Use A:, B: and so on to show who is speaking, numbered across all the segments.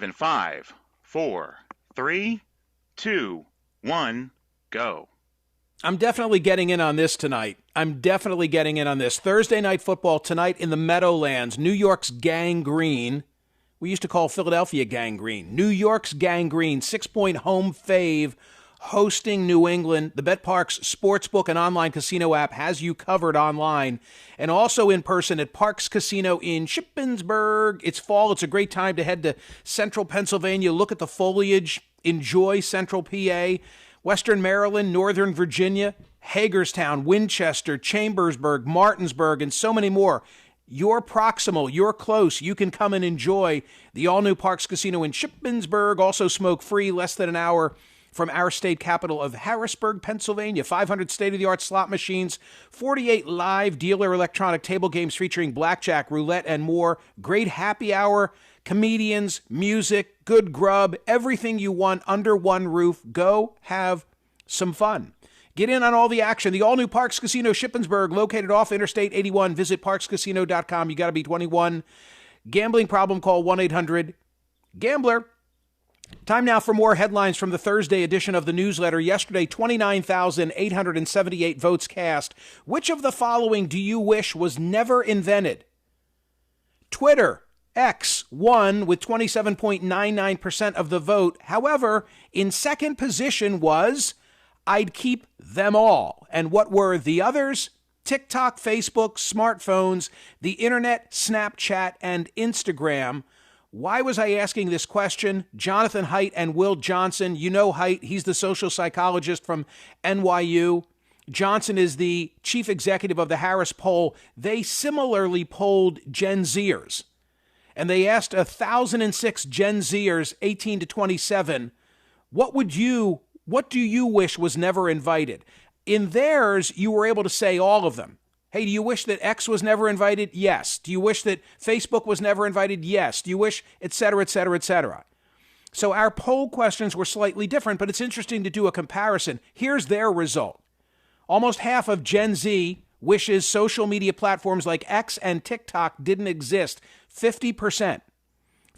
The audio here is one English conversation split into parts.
A: In 5, 4, 3, 2, 1, go.
B: I'm definitely getting in on this tonight. Thursday night football tonight in the Meadowlands. New York's Gang Green. We used to call Philadelphia Gang Green. New York's Gang Green, 6-point home fave, hosting New England. The BetParx Sportsbook and online casino app has you covered online and also in person at Parx Casino in Shippensburg. It's fall. It's a great time to head to central Pennsylvania, look at the foliage, enjoy central PA, Western Maryland, Northern Virginia, Hagerstown, Winchester, Chambersburg, Martinsburg, and so many more. You're proximal, you're close, you can come and enjoy the all-new Parx Casino in Shippensburg, also smoke-free, less than an hour from our state capital of Harrisburg, Pennsylvania. 500 state-of-the-art slot machines, 48 live dealer electronic table games featuring blackjack, roulette, and more. Great happy hour, comedians, music, good grub, everything you want under one roof. Go have some fun. Get in on all the action. The all-new Parx Casino Shippensburg, located off Interstate 81. Visit parxcasino.com. You got to be 21. Gambling problem, call 1-800-GAMBLER. Time now for more headlines from the Thursday edition of the newsletter. Yesterday, 29,878 votes cast. Which of the following do you wish was never invented? Twitter, X, won with 27.99% of the vote. However, in second position was I'd keep them all. And what were the others? TikTok, Facebook, smartphones, the internet, Snapchat, and Instagram. Why was I asking this question? Jonathan Haidt and Will Johnson. You know Haidt. He's the social psychologist from NYU. Johnson is the chief executive of the Harris poll. They similarly polled Gen Zers. And they asked 1,006 Gen Zers, 18 to 27, what do you wish was never invited? In theirs, you were able to say all of them. Hey, do you wish that X was never invited? Yes. Do you wish that Facebook was never invited? Yes. Do you wish, et cetera, et cetera, et cetera? So our poll questions were slightly different, but it's interesting to do a comparison. Here's their result. Almost half of Gen Z wishes social media platforms like X and TikTok didn't exist. 50%.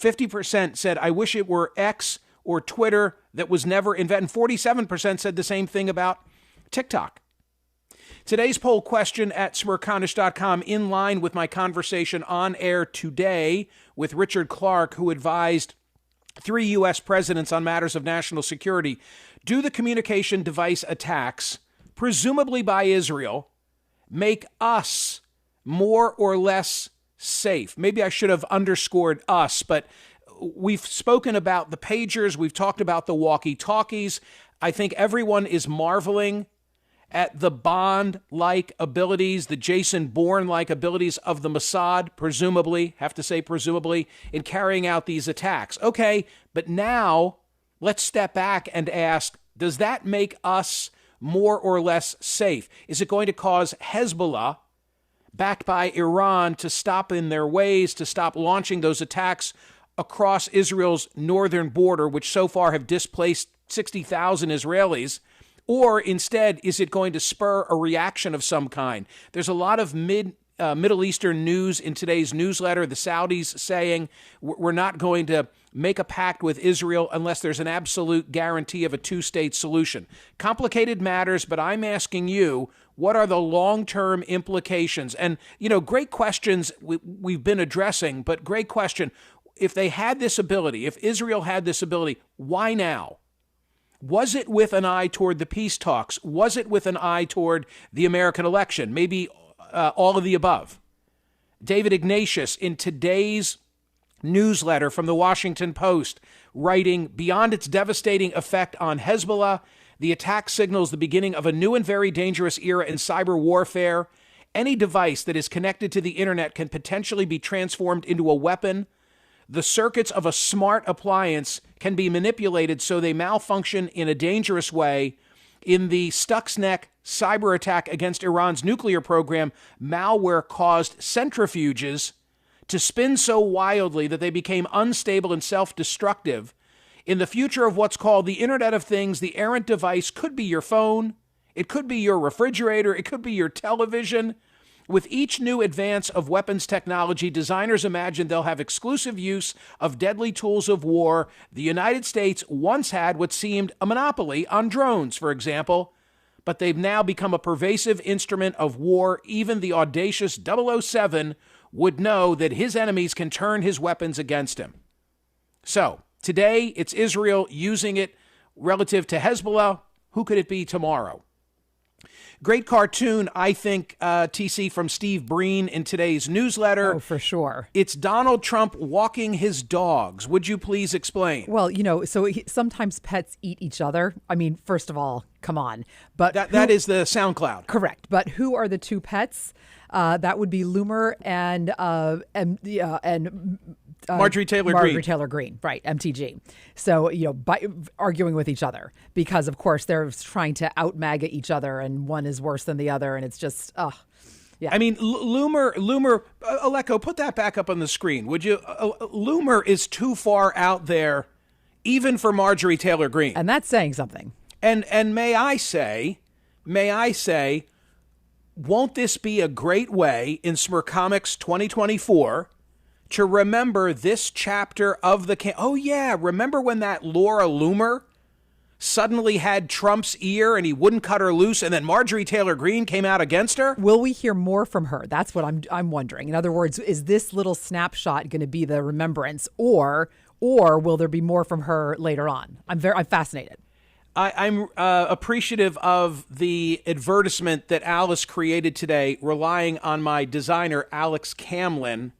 B: 50% said, I wish it were X or Twitter that was never invented. 47% said the same thing about TikTok. Today's poll question at Smerconish.com, in line with my conversation on air today with Richard Clarke, who advised 3 U.S. presidents on matters of national security. Do the communication device attacks, presumably by Israel, make us more or less safe? Maybe I should have underscored us, but we've spoken about the pagers. We've talked about the walkie-talkies. I think everyone is marveling at the Bond-like abilities, the Jason Bourne-like abilities of the Mossad, presumably, have to say presumably, in carrying out these attacks. Okay, but now let's step back and ask, does that make us more or less safe? Is it going to cause Hezbollah, backed by Iran, to stop in their ways, to stop launching those attacks across Israel's northern border, which so far have displaced 60,000 Israelis? Or instead, is it going to spur a reaction of some kind? There's a lot of Middle Eastern news in today's newsletter. The Saudis saying we're not going to make a pact with Israel unless there's an absolute guarantee of a two-state solution. Complicated matters, but I'm asking you, what are the long-term implications? And, great questions we've been addressing, but great question. If they had this ability, if Israel had this ability, why now? Was it with an eye toward the peace talks? Was it with an eye toward the American election? Maybe all of the above. David Ignatius, in today's newsletter from the Washington Post, writing, beyond its devastating effect on Hezbollah, the attack signals the beginning of a new and very dangerous era in cyber warfare. Any device that is connected to the internet can potentially be transformed into a weapon. The circuits of a smart appliance can be manipulated so they malfunction in a dangerous way. In the Stuxnet cyber attack against Iran's nuclear program, malware caused centrifuges to spin so wildly that they became unstable and self-destructive. In the future of what's called the Internet of Things, the errant device could be your phone, it could be your refrigerator, it could be your television. With each new advance of weapons technology, designers imagine they'll have exclusive use of deadly tools of war. The United States once had what seemed a monopoly on drones, for example, but they've now become a pervasive instrument of war. Even the audacious 007 would know that his enemies can turn his weapons against him. So, today, it's Israel using it relative to Hezbollah. Who could it be tomorrow? Great cartoon, I think, TC, from Steve Breen in today's newsletter.
C: Oh, for sure.
B: It's Donald Trump walking his dogs. Would you please explain?
C: Well, so sometimes pets eat each other. I mean, first of all, come on. But
B: that is the SoundCloud.
C: Correct. But who are the two pets? That would be Loomer and
B: Marjorie Taylor
C: Greene, right? MTG. So arguing with each other because, of course, they're trying to out MAGA each other, and one is worse than the other, and it's just yeah.
B: I mean, Loomer, Aleko, put that back up on the screen, would you? Loomer is too far out there, even for Marjorie Taylor Greene,
C: and that's saying something.
B: And may I say, won't this be a great way in Smerconish 2024? To remember this chapter of the oh yeah, remember when that Laura Loomer suddenly had Trump's ear and he wouldn't cut her loose, and then Marjorie Taylor Greene came out against her?
C: Will we hear more from her? That's what I'm wondering. In other words, is this little snapshot going to be the remembrance, or will there be more from her later on? I'm fascinated.
B: I'm appreciative of the advertisement that Alice created today, relying on my designer Alex Camlin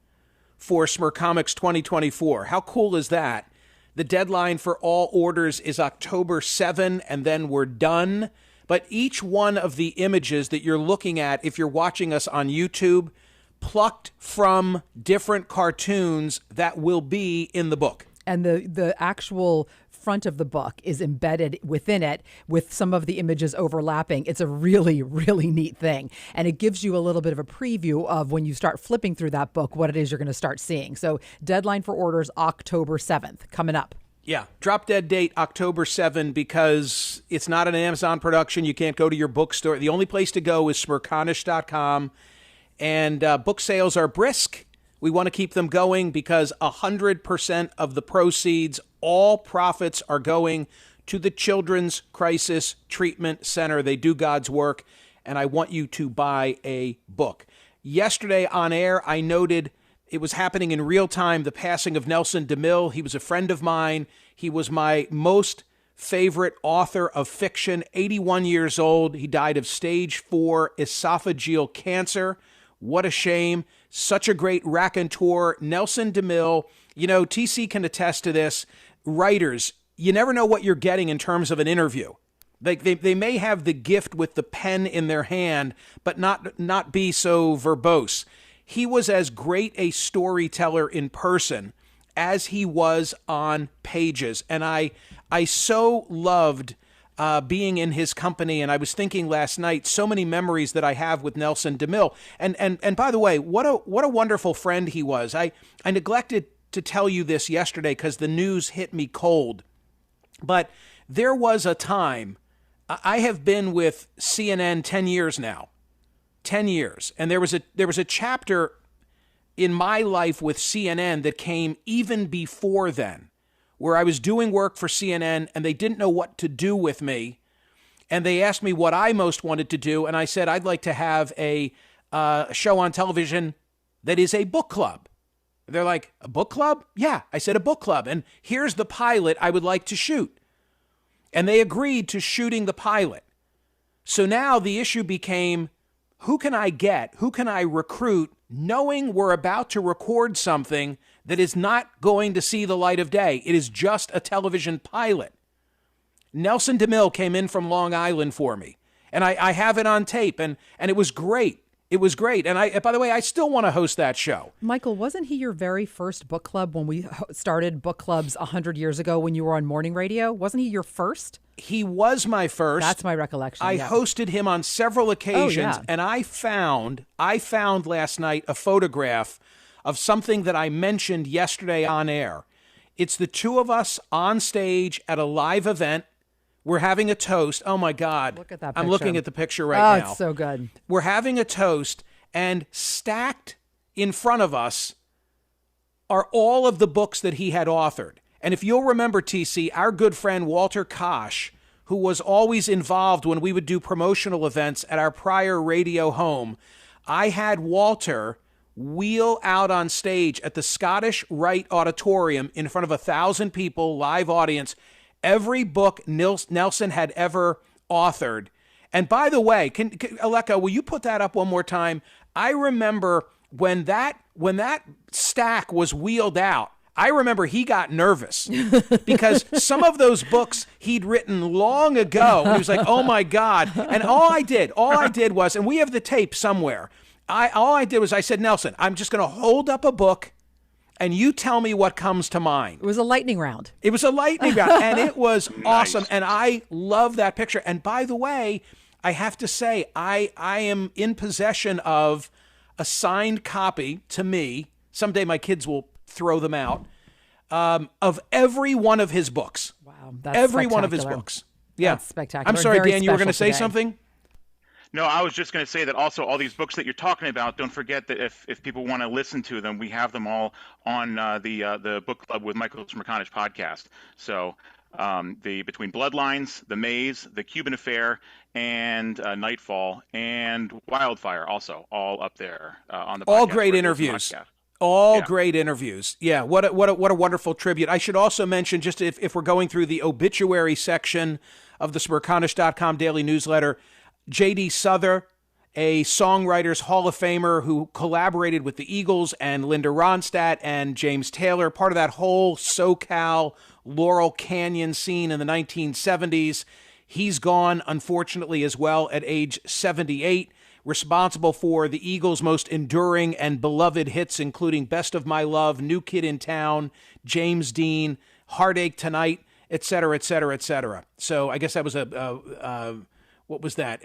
B: for Smerconish 2024. How cool is that? The deadline for all orders is October 7, and then we're done. But each one of the images that you're looking at, if you're watching us on YouTube, plucked from different cartoons that will be in the book.
C: And the actual front of the book is embedded within it with some of the images overlapping. It's a really, really neat thing. And it gives you a little bit of a preview of when you start flipping through that book, what it is you're going to start seeing. So deadline for orders, October 7th, coming up.
B: Yeah, drop dead date October 7 because it's not an Amazon production. You can't go to your bookstore. The only place to go is smerconish.com. And book sales are brisk. We want to keep them going because 100% of the proceeds, all profits, are going to the Children's Crisis Treatment Center. They do God's work, and I want you to buy a book. Yesterday on air, I noted it was happening in real time, the passing of Nelson DeMille. He was a friend of mine. He was my most favorite author of fiction, 81 years old. He died of stage 4 esophageal cancer. What a shame. Such a great raconteur. Nelson DeMille, TC can attest to this. Writers, you never know what you're getting in terms of an interview. They may have the gift with the pen in their hand, but not be so verbose. He was as great a storyteller in person as he was on pages. And I so loved being in his company, and I was thinking last night, so many memories that I have with Nelson DeMille. And by the way, what a wonderful friend he was. I neglected to tell you this yesterday because the news hit me cold. But there was a time, I have been with CNN 10 years now. 10 years. And there was a chapter in my life with CNN that came even before then, where I was doing work for CNN and they didn't know what to do with me. And they asked me what I most wanted to do. And I said, I'd like to have a show on television that is a book club. They're like, a book club? Yeah, I said a book club. And here's the pilot I would like to shoot. And they agreed to shooting the pilot. So now the issue became, who can I get? Who can I recruit, knowing we're about to record something that is not going to see the light of day? It is just a television pilot. Nelson DeMille came in from Long Island for me, and I have it on tape, and it was great. It was great. And by the way, I still want to host that show.
C: Michael, wasn't he your very first book club when we started book clubs 100 years ago when you were on morning radio? Wasn't he your first?
B: He was my first.
C: That's my recollection.
B: I hosted him on several occasions, and I found last night a photograph of something that I mentioned yesterday on air. It's the two of us on stage at a live event. We're having a toast. Oh, my God.
C: Look at that picture.
B: I'm looking at the picture right now.
C: Oh, it's so good.
B: We're having a toast, And stacked in front of us are all of the books that he had authored. And if you'll remember, TC, our good friend Walter Kosh, who was always involved when we would do promotional events at our prior radio home, I had Walter wheel out on stage at the Scottish Rite Auditorium in front of 1,000 people, live audience, every book Nelson had ever authored. And by the way, Aleka, will you put that up one more time? I remember when that stack was wheeled out, I remember he got nervous because some of those books he'd written long ago. And he was like, oh my God. And all I did was, and we have the tape somewhere, all I did was I said, Nelson, I'm just going to hold up a book and you tell me what comes to mind.
C: It was a lightning round.
B: It was a lightning round, and it was awesome. And I love that picture. And by the way, I have to say, I am in possession of a signed copy to me. Someday my kids will throw them out, of every one of his books.
C: Wow. That's
B: every
C: spectacular.
B: one of his books. Yeah.
C: That's spectacular.
B: I'm sorry,
C: Very
B: Dan, you were going to say
C: special today.
B: something?
A: No, I was just going to say that also all these books that you're talking about, don't forget that if people want to listen to them, we have them all on the Book Club with Michael Smerconish podcast. So the Between Bloodlines, The Maze, The Cuban Affair, and Nightfall, and Wildfire also all up there on the podcast.
B: All great interviews. All great interviews. Yeah, what a wonderful tribute. I should also mention, just if we're going through the obituary section of the Smerconish.com daily newsletter, J.D. Souther, a Songwriters Hall of Famer who collaborated with the Eagles and Linda Ronstadt and James Taylor, part of that whole SoCal Laurel Canyon scene in the 1970s. He's gone, unfortunately, as well at age 78, responsible for the Eagles' most enduring and beloved hits, including Best of My Love, New Kid in Town, James Dean, Heartache Tonight, et cetera, et cetera, et cetera. So I guess that was what was that?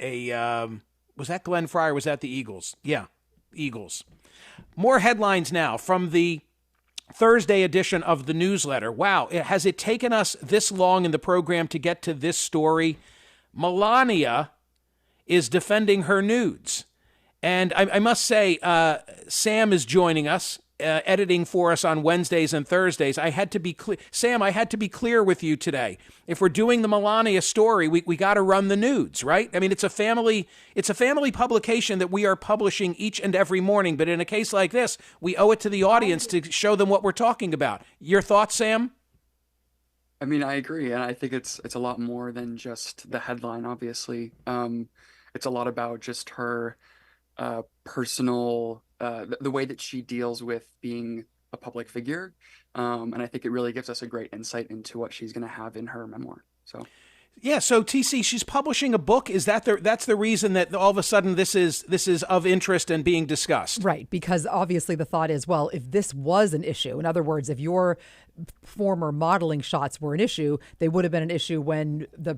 B: Was that Glenn Frey or was that the Eagles? Yeah, Eagles. More headlines now from the Thursday edition of the newsletter. Wow, has it taken us this long in the program to get to this story? Melania is defending her nudes. And I must say, Sam is joining us, editing for us on Wednesdays and Thursdays. I had to be clear. Sam, I had to be clear with you today. If we're doing the Melania story, we got to run the nudes, right? I mean, it's a family publication that we are publishing each and every morning. But in a case like this, we owe it to the audience to show them what we're talking about. Your thoughts, Sam?
D: I mean, I agree, and I think it's a lot more than just the headline. Obviously, it's a lot about just her personal, the way that she deals with being a public figure, and I think it really gives us a great insight into what she's going to have in her memoir. So,
B: yeah. So TC, she's publishing a book. Is that that's the reason that all of a sudden this is of interest and being discussed?
C: Right, because obviously the thought is, well, if this was an issue, in other words, if your former modeling shots were an issue, they would have been an issue when the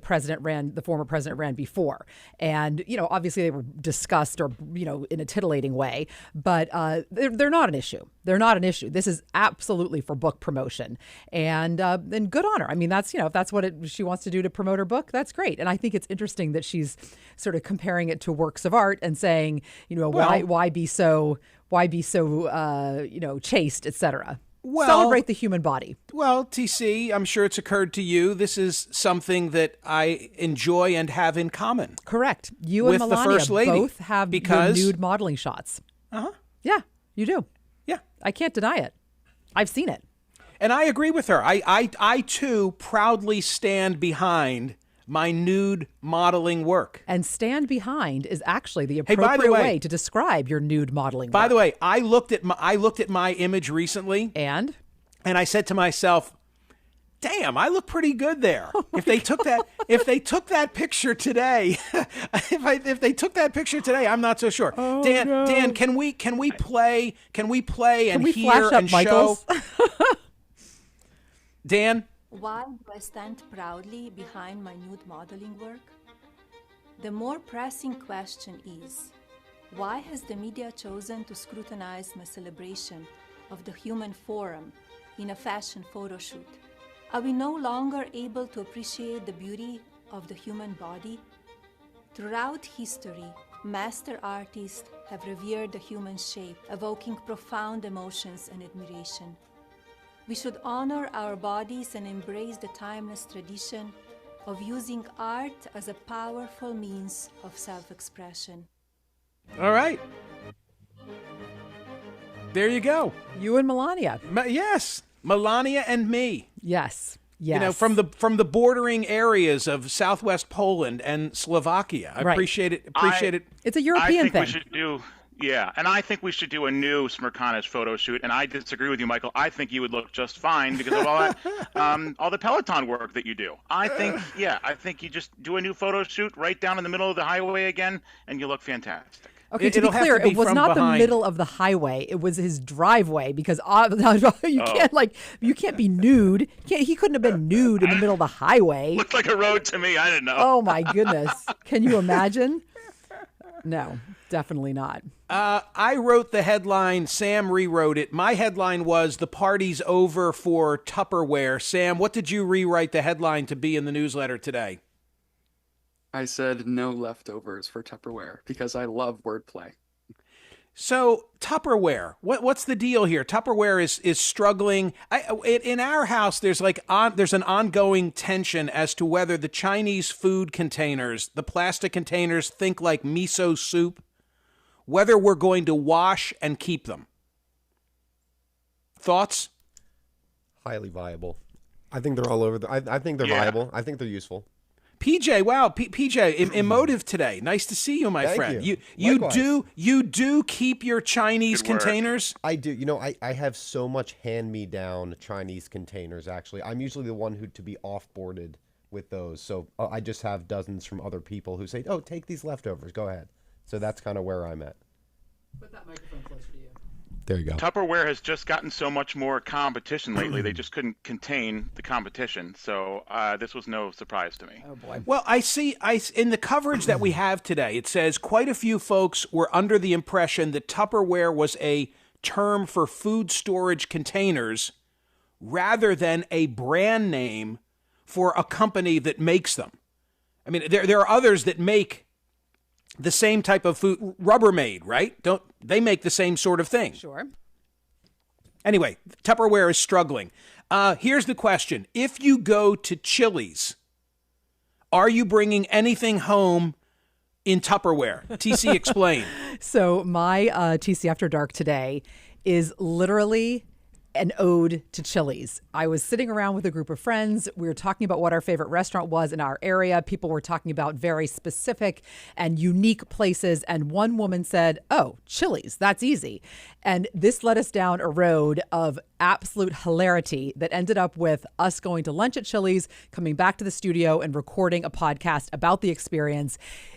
C: former president ran before. And, obviously they were discussed or, in a titillating way, but they're not an issue. They're not an issue. This is absolutely for book promotion, and good on her. I mean, that's, if that's what she wants to do to promote her book, that's great. And I think it's interesting that she's sort of comparing it to works of art and saying, why be so chaste, etc.
B: Well,
C: celebrate the human body.
B: Well, TC, I'm sure it's occurred to you. This is something that I enjoy and have in common.
C: Correct. You
B: with
C: and Melania
B: the First Lady,
C: both have your nude modeling shots.
B: Uh-huh.
C: Yeah, you do.
B: Yeah.
C: I can't deny it. I've seen it.
B: And I agree with her. I too proudly stand behind my nude modeling work.
C: And stand behind is actually the appropriate way to describe your nude modeling work.
B: By the way, I looked at my image recently,
C: and
B: I said to myself, "Damn, I look pretty good there." If they took that picture today, if they took that picture today, I'm not so sure.
C: Oh,
B: Dan,
C: no.
B: Dan, can we play and hear
C: flash up
B: and
C: Michael's?
B: show? Dan?
E: Why do I stand proudly behind my nude modeling work? The more pressing question is, why has the media chosen to scrutinize my celebration of the human form in a fashion photo shoot? Are we no longer able to appreciate the beauty of the human body? Throughout history, master artists have revered the human shape, evoking profound emotions and admiration. We should honor our bodies and embrace the timeless tradition of using art as a powerful means of self-expression.
B: All right. There you go.
C: You and Melania.
B: Yes, Melania and me.
C: Yes. Yes.
B: You know, from the bordering areas of southwest Poland and Slovakia. I
C: Right.
B: appreciate it.
C: It's a
A: I
C: European
A: think
C: thing.
A: we should do, yeah, and I think we should do a new Smerconish photo shoot. And I disagree with you, Michael. I think you would look just fine because of all that, all the Peloton work that you do. I think you just do a new photo shoot right down in the middle of the highway again, and you look fantastic.
C: Okay, to be
B: It'll have
C: clear,
B: to be
C: it was
B: from
C: not
B: behind.
C: the middle of the highway. It was his driveway because you can't be nude. He couldn't have been nude in the middle of the highway.
A: Looked like a road to me. I didn't know.
C: Oh my goodness. Can you imagine? No, definitely not.
B: I wrote the headline. Sam rewrote it. My headline was "The party's over for Tupperware." Sam, what did you rewrite the headline to be in the newsletter today?
D: I said no leftovers for Tupperware because I love wordplay.
B: So Tupperware, what's the deal here? Tupperware is struggling. In our house, there's an ongoing tension as to whether the Chinese food containers, the plastic containers, think like miso soup, whether we're going to wash and keep them. Thoughts?
F: Highly viable. I think they're all over. I think they're viable. I think they're useful.
B: PJ, wow, PJ, emotive today. Nice to see you, my
F: Thank
B: friend.
F: you.
B: You do keep your Chinese
A: Good work.
B: containers?
F: I do. You know, I have so much hand-me-down Chinese containers, actually. I'm usually the one to be off-boarded with those. So I just have dozens from other people who say, oh, take these leftovers. Go ahead. So that's kind of where I'm at.
C: Put that microphone closer to you.
F: There you go.
A: Tupperware has just gotten so much more competition lately. They just couldn't contain the competition. So this was no surprise to me.
C: Oh boy.
B: Well, I see in the coverage that we have today, it says quite a few folks were under the impression that Tupperware was a term for food storage containers rather than a brand name for a company that makes them. I mean, there are others that make the same type of food. Rubbermaid, right? Don't they make the same sort of thing?
C: Sure.
B: Anyway, Tupperware is struggling. Here's the question. If you go to Chili's, are you bringing anything home in Tupperware? TC, explain.
C: So my TC After Dark today is literally an ode to Chili's. I was sitting around with a group of friends. We were talking about what our favorite restaurant was in our area. People were talking about very specific and unique places. And one woman said, oh, Chili's, that's easy. And this led us down a road of absolute hilarity that ended up with us going to lunch at Chili's, coming back to the studio and recording a podcast about the experience.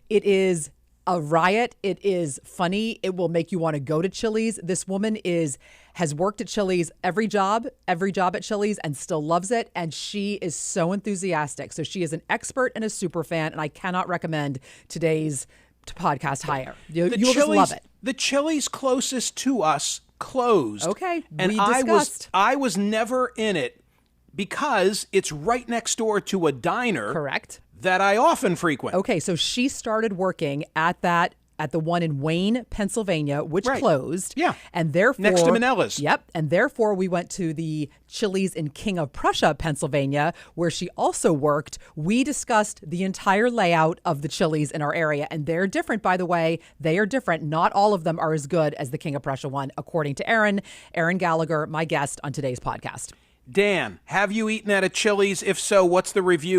C: It is a riot. It is funny. It will make you want to go to Chili's. This woman has worked at Chili's every job at Chili's and still loves it. And she is so enthusiastic. So she is an expert and a super fan. And I cannot recommend today's podcast higher. You will just love it.
B: The Chili's closest to us closed.
C: Okay,
B: and
C: we discussed.
B: I was never in it because it's right next door to a diner.
C: Correct.
B: That I often frequent.
C: Okay, so she started working at the one in Wayne, Pennsylvania, which closed.
B: Yeah.
C: And therefore
B: next to Manella's.
C: Yep. And therefore we went to the Chili's in King of Prussia, Pennsylvania, where she also worked. We discussed the entire layout of the Chili's in our area. And they're different, by the way. They are different. Not all of them are as good as the King of Prussia one, according to Aaron Gallagher, my guest on today's podcast.
B: Dan, have you eaten at a Chili's? If so, what's the review